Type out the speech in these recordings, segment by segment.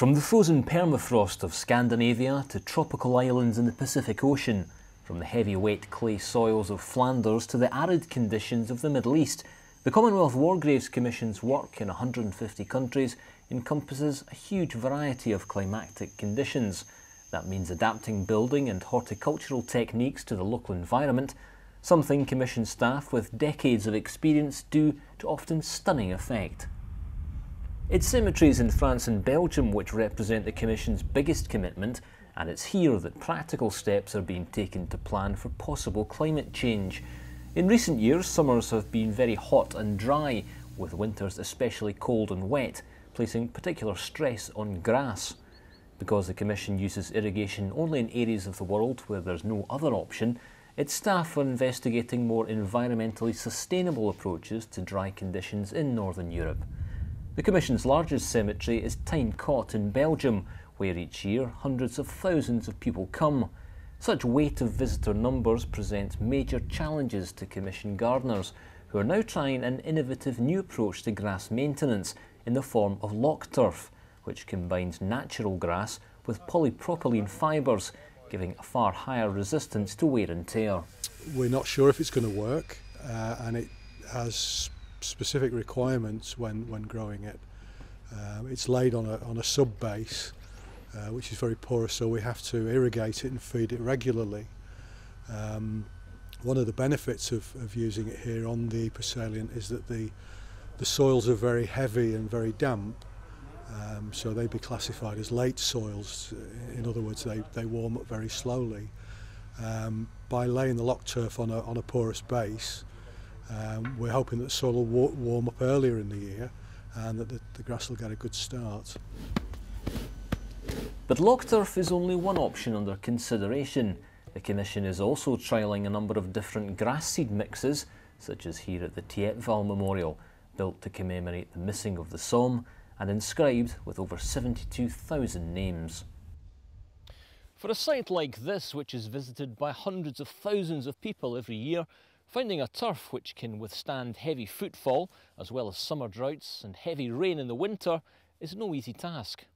From the frozen permafrost of Scandinavia to tropical islands in the Pacific Ocean, from the heavy wet clay soils of Flanders to the arid conditions of the Middle East, the Commonwealth War Graves Commission's work in 150 countries encompasses a huge variety of climatic conditions. That means adapting building and horticultural techniques to the local environment, something Commission staff with decades of experience do to often stunning effect. It's cemeteries in France and Belgium which represent the Commission's biggest commitment, and it's here that practical steps are being taken to plan for possible climate change. In recent years, summers have been very hot and dry, with winters especially cold and wet, placing particular stress on grass. Because the Commission uses irrigation only in areas of the world where there's no other option, its staff are investigating more environmentally sustainable approaches to dry conditions in Northern Europe. The Commission's largest cemetery is Tyne-Cot in Belgium, where each year hundreds of thousands of people come. Such weight of visitor numbers presents major challenges to Commission gardeners, who are now trying an innovative new approach to grass maintenance in the form of lock turf, which combines natural grass with polypropylene fibres, giving a far higher resistance to wear and tear. We're not sure if it's going to work, and it has specific requirements when growing it. It's laid on a sub base, which is very porous, so we have to irrigate it and feed it regularly. One of the benefits of using it here on the Ypres salient is that the soils are very heavy and very damp, so they'd be classified as late soils. In other words, they warm up very slowly. By laying the lock turf on a porous base, we're hoping that the soil will warm up earlier in the year and that the grass will get a good start. But lock turf is only one option under consideration. The Commission is also trialling a number of different grass seed mixes, such as here at the Tietval Memorial, built to commemorate the missing of the Somme and inscribed with over 72,000 names. For a site like this, which is visited by hundreds of thousands of people every year, finding a turf which can withstand heavy footfall, as well as summer droughts and heavy rain in the winter, is no easy task.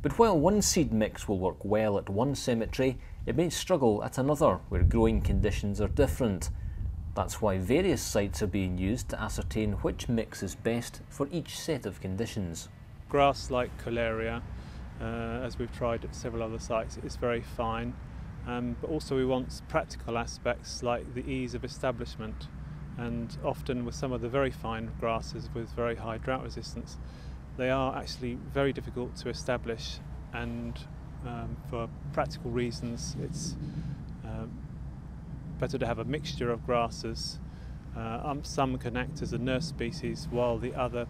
But while one seed mix will work well at one cemetery, it may struggle at another where growing conditions are different. That's why various sites are being used to ascertain which mix is best for each set of conditions. Grass like Coleria, as we've tried at several other sites, is very fine. But also we want practical aspects like the ease of establishment, and often with some of the very fine grasses with very high drought resistance, they are actually very difficult to establish, and for practical reasons it's better to have a mixture of grasses. Some can act as a nurse species while the other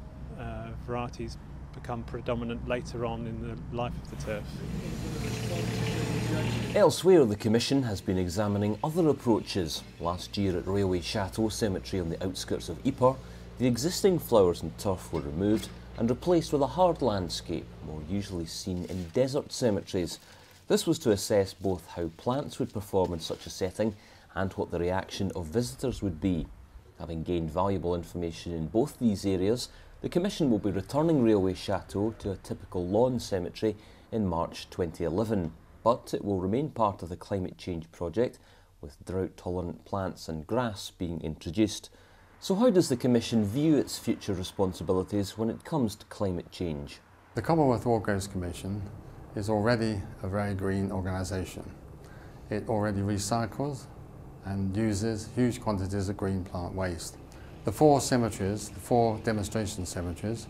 varieties become predominant later on in the life of the turf. Elsewhere, the Commission has been examining other approaches. Last year at Railway Château Cemetery on the outskirts of Ypres, the existing flowers and turf were removed and replaced with a hard landscape, more usually seen in desert cemeteries. This was to assess both how plants would perform in such a setting and what the reaction of visitors would be. Having gained valuable information in both these areas, the Commission will be returning Railway Château to a typical lawn cemetery in March 2011. But it will remain part of the climate change project, with drought-tolerant plants and grass being introduced. So how does the Commission view its future responsibilities when it comes to climate change? The Commonwealth War Graves Commission is already a very green organisation. It already recycles and uses huge quantities of green plant waste. The four demonstration cemeteries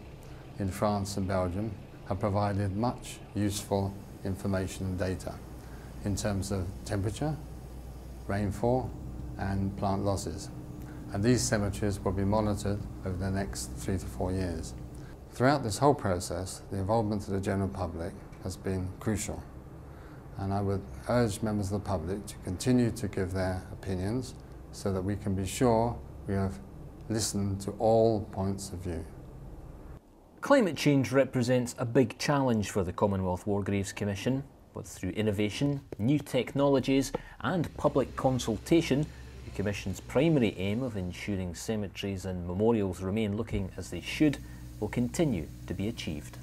in France and Belgium have provided much useful information and data in terms of temperature, rainfall and plant losses. And these cemeteries will be monitored over the next 3 to 4 years. Throughout this whole process, the involvement of the general public has been crucial. And I would urge members of the public to continue to give their opinions so that we can be sure we have listened to all points of view. Climate change represents a big challenge for the Commonwealth War Graves Commission, but through innovation, new technologies and public consultation, the Commission's primary aim of ensuring cemeteries and memorials remain looking as they should will continue to be achieved.